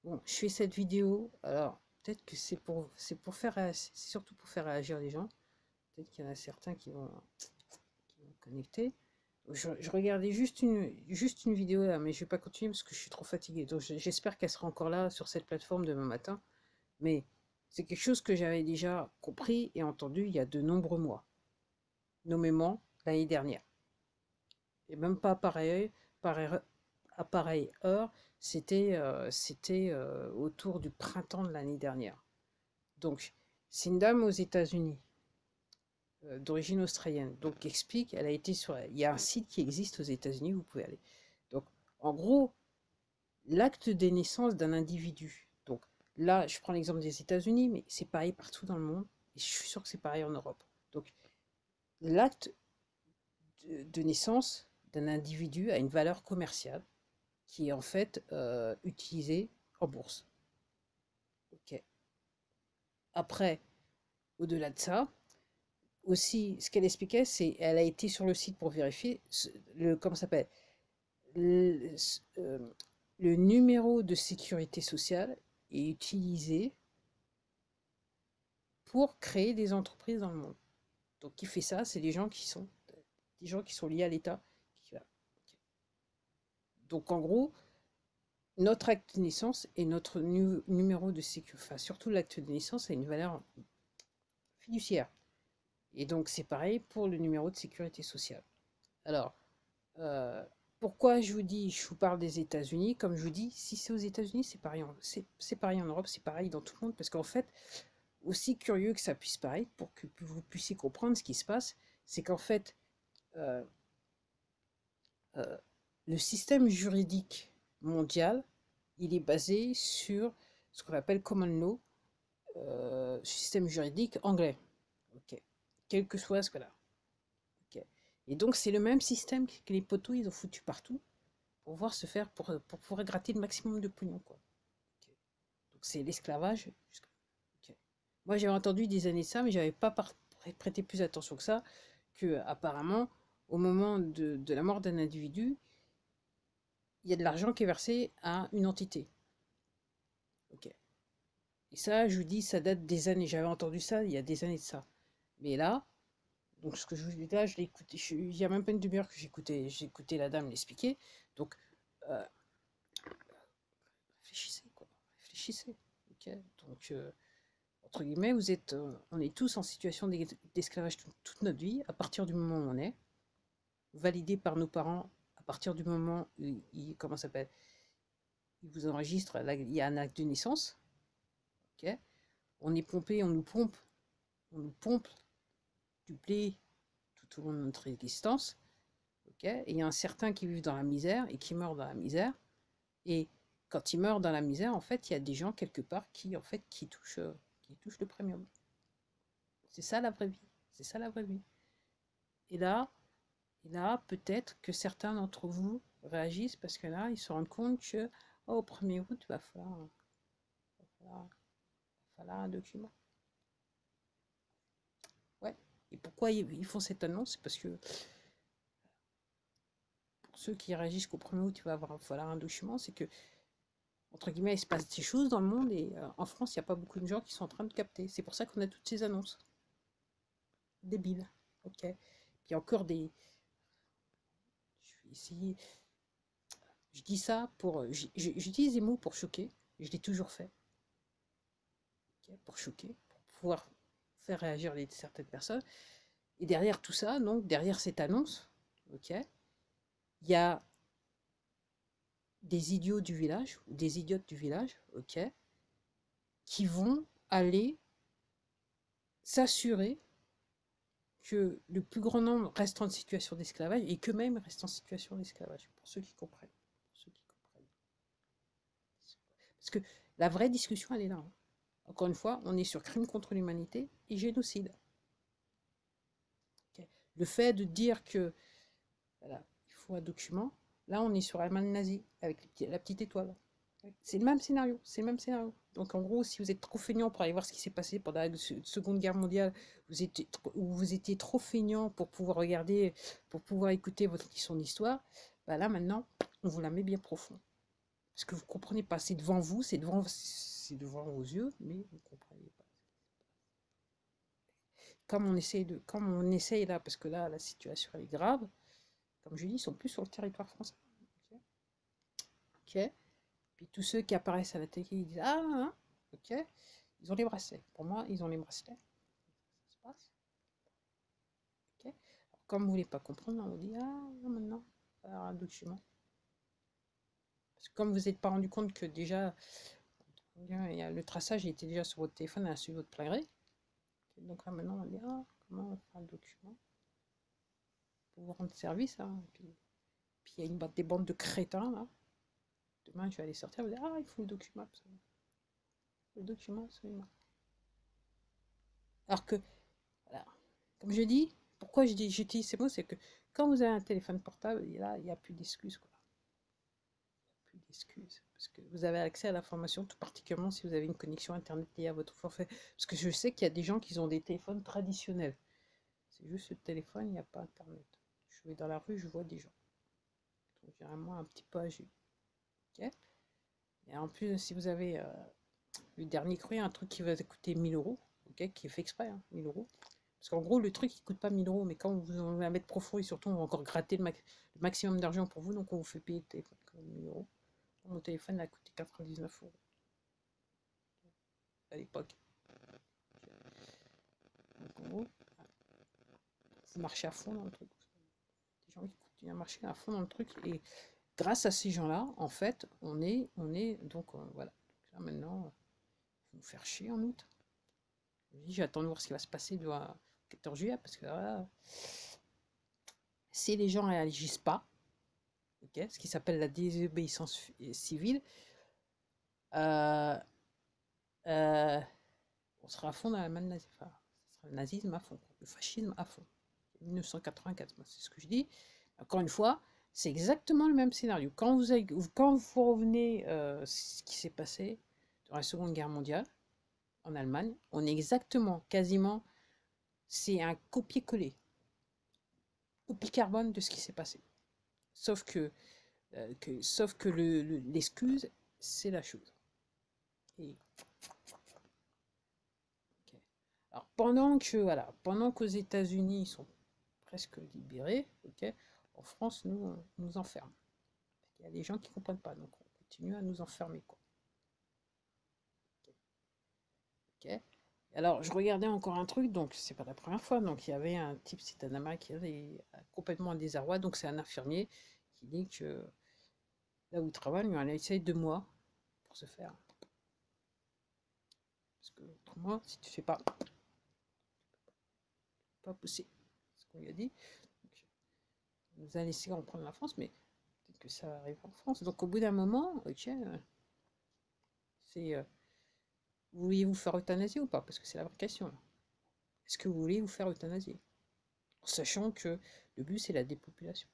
Bon, je fais cette vidéo, alors peut-être que c'est pour faire, c'est surtout pour faire réagir les gens. Peut-être qu'il y en a certains qui vont connecter. Je regardais juste une vidéo là, mais je vais pas continuer parce que je suis trop fatiguée. Donc j'espère qu'elle sera encore là sur cette plateforme demain matin. Mais c'est quelque chose que j'avais déjà compris et entendu il y a de nombreux mois, nommément l'année dernière. Et même pas pareil, pareil, à pareille heure, c'était autour du printemps de l'année dernière. Donc, c'est une dame aux États-Unis, d'origine australienne, donc qui explique, elle a été sur, il y a un site qui existe aux États-Unis, vous pouvez aller. Donc, en gros, l'acte de naissance d'un individu. Donc, là, je prends l'exemple des États-Unis, mais c'est pareil partout dans le monde, et je suis sûr que c'est pareil en Europe. Donc, l'acte de naissance d'un individu a une valeur commerciale qui est en fait utilisée en bourse. Ok. Après, au-delà de ça, aussi, ce qu'elle expliquait, c'est elle a été sur le site pour vérifier comment ça s'appelle le, euh, le numéro de sécurité sociale est utilisé pour créer des entreprises dans le monde. Donc, qui fait ça? C'est des gens qui sont liés à l'État. Donc, en gros, notre acte de naissance et notre numéro de sécurité, enfin, surtout l'acte de naissance, a une valeur fiduciaire. Et donc, c'est pareil pour le numéro de sécurité sociale. Alors, euh, pourquoi je vous parle des États-Unis? Comme je vous dis, si c'est aux États-Unis, c'est pareil en Europe, c'est pareil dans tout le monde, parce qu'en fait, aussi curieux que ça puisse paraître, pour que vous puissiez comprendre ce qui se passe, c'est qu'en fait, euh, euh, le système juridique mondial, il est basé sur ce qu'on appelle common law, système juridique anglais. Ok. Quel que soit ce que là. Ok. Et donc, c'est le même système que les poteaux, ils ont foutu partout pour pouvoir se faire, pour pouvoir gratter le maximum de pognon, quoi. Ok. Donc, c'est l'esclavage. Ok. Moi, j'avais entendu des années de ça, mais j'avais pas prêté plus attention que ça, que apparemment, au moment de la mort d'un individu, il y a de l'argent qui est versé à une entité. Ok. Et ça, je vous dis, ça date des années. J'avais entendu ça il y a des années de ça. Mais là, donc ce que je vous dis là, je l'ai écouté. Il y a même pas une demi-heure que j'écoutais la dame l'expliquer. Donc, euh, réfléchissez, quoi. Réfléchissez. Ok. Donc, entre guillemets, on est tous en situation d'esclavage toute notre vie, à partir du moment où on est, validé par nos parents, à partir du moment où comment ça s'appelle, ils vous enregistrent, là, il y a un acte de naissance. Ok. On est pompé, on nous pompe du blé tout au long de notre existence. Okay, et il y a un certain qui vit dans la misère et qui meurt dans la misère. Et quand il meurt dans la misère, en fait, il y a des gens quelque part qui touchent le premium. C'est ça la vraie vie. C'est ça la vraie vie. Et là, peut-être que certains d'entre vous réagissent parce que là, ils se rendent compte que au 1er août, il va falloir un document. Ouais. Et pourquoi ils font cette annonce? Parce que pour ceux qui réagissent qu'au 1er août, il va falloir un document, c'est que, entre guillemets, il se passe des choses dans le monde et en France, il n'y a pas beaucoup de gens qui sont en train de capter. C'est pour ça qu'on a toutes ces annonces. Débiles. Ok. Puis encore des. Je vais essayer. Je dis ça pour. J'utilise des mots pour choquer. Je l'ai toujours fait. Okay, pour choquer, pour pouvoir faire réagir certaines personnes. Et derrière tout ça, donc, derrière cette annonce, ok, il y a des idiots du village, ou des idiotes du village, ok, qui vont aller s'assurer que le plus grand nombre reste en situation d'esclavage et qu'eux-mêmes restent en situation d'esclavage, pour ceux qui comprennent. Pour ceux qui comprennent. Parce que la vraie discussion, elle est là. Hein. Encore une fois, on est sur crime contre l'humanité et génocide. Okay. Le fait de dire que voilà, il faut un document, là on est sur l'Allemagne nazie, avec la petite étoile. C'est le même scénario, c'est le même scénario. Donc en gros, si vous êtes trop feignant pour aller voir ce qui s'est passé pendant la Seconde Guerre mondiale, vous étiez trop feignant pour pouvoir regarder, pour pouvoir écouter votre leçon d'histoire, bah là maintenant, on vous la met bien profond. Parce que vous ne comprenez pas. C'est devant vous, c'est devant vos yeux, mais vous ne comprenez pas. Comme on essaye là, parce que là, la situation est grave, comme je dis, ils sont plus sur le territoire français. Ok. Ok. Puis tous ceux qui apparaissent à la télé, ils disent ah, hein, ok, ils ont les bracelets. Pour moi, ils ont les bracelets. Ça se passe. Ok. Alors, comme vous ne voulez pas comprendre, on vous dit ah, maintenant, alors un document. Parce que comme vous n'êtes pas rendu compte que déjà, le traçage il était déjà sur votre téléphone, a suivi votre plein gré. Donc là maintenant, on va dire ah, comment on fait un document pour vous rendre service. Hein. Puis il y a des bandes de crétins là. Demain, je vais aller sortir, je vais dire ah, il faut le document absolument. Le document absolument. Alors que, voilà, comme je dis, pourquoi j'utilise ces mots, c'est que quand vous avez un téléphone portable, là, il n'y a plus d'excuses. Quoi. Plus d'excuses. Parce que vous avez accès à l'information, tout particulièrement si vous avez une connexion Internet liée à votre forfait. Parce que je sais qu'il y a des gens qui ont des téléphones traditionnels. C'est juste le téléphone, il n'y a pas Internet. Je vais dans la rue, je vois des gens. Donc, généralement un petit peu âgés. Okay. Et en plus, si vous avez le dernier cru, un truc qui va coûter 1000 euros, okay, qui est fait exprès, hein, 1000 euros. Parce qu'en gros, le truc, il coûte pas 1000 euros, mais quand vous va mettre profond et surtout, on va encore gratter le maximum d'argent pour vous, donc on vous fait payer le téléphone comme 1000 euros. Mon téléphone a coûté 99 euros à l'époque. Donc en gros, vous marchez à fond dans le truc. Des gens qui continuent à marcher à fond dans le truc. Et grâce à ces gens-là, en fait, on est donc voilà. Donc là, maintenant, il faut nous faire chier en août. J'attends de voir ce qui va se passer le 14 juillet, parce que là, si les gens ne réagissent pas, okay, ce qui s'appelle la désobéissance civile, euh, on sera à fond dans l'Allemagne nazie. Enfin, ce sera le nazisme à fond, le fascisme à fond. 1984, c'est ce que je dis. Encore une fois, c'est exactement le même scénario. Quand vous revenez ce qui s'est passé dans la Seconde Guerre mondiale, en Allemagne, on est exactement, quasiment, c'est un copier-coller, copie carbone de ce qui s'est passé. Sauf que l'excuse, c'est la chose. Et, okay. Alors pendant qu'aux États-Unis ils sont presque libérés, ok, en France nous on nous enferme. Il y a des gens qui comprennent pas, donc on continue à nous enfermer quoi. Ok. Alors je regardais encore un truc, donc c'est pas la première fois. Donc il y avait un type, c'était un Américain qui est complètement en désarroi. Donc c'est un infirmier qui dit que là où il travaille, il a essayé 2 mois pour se faire. Parce que 3 mois, si tu fais pas possible. C'est ce qu'on lui a dit. Donc, on nous a laissé reprendre la France, mais peut-être que ça arrive en France. Donc au bout d'un moment, ok, c'est vouliez-vous faire euthanasier ou pas? Parce que c'est la vraie question. Est-ce que vous voulez vous faire euthanasier? En sachant que le but c'est la dépopulation.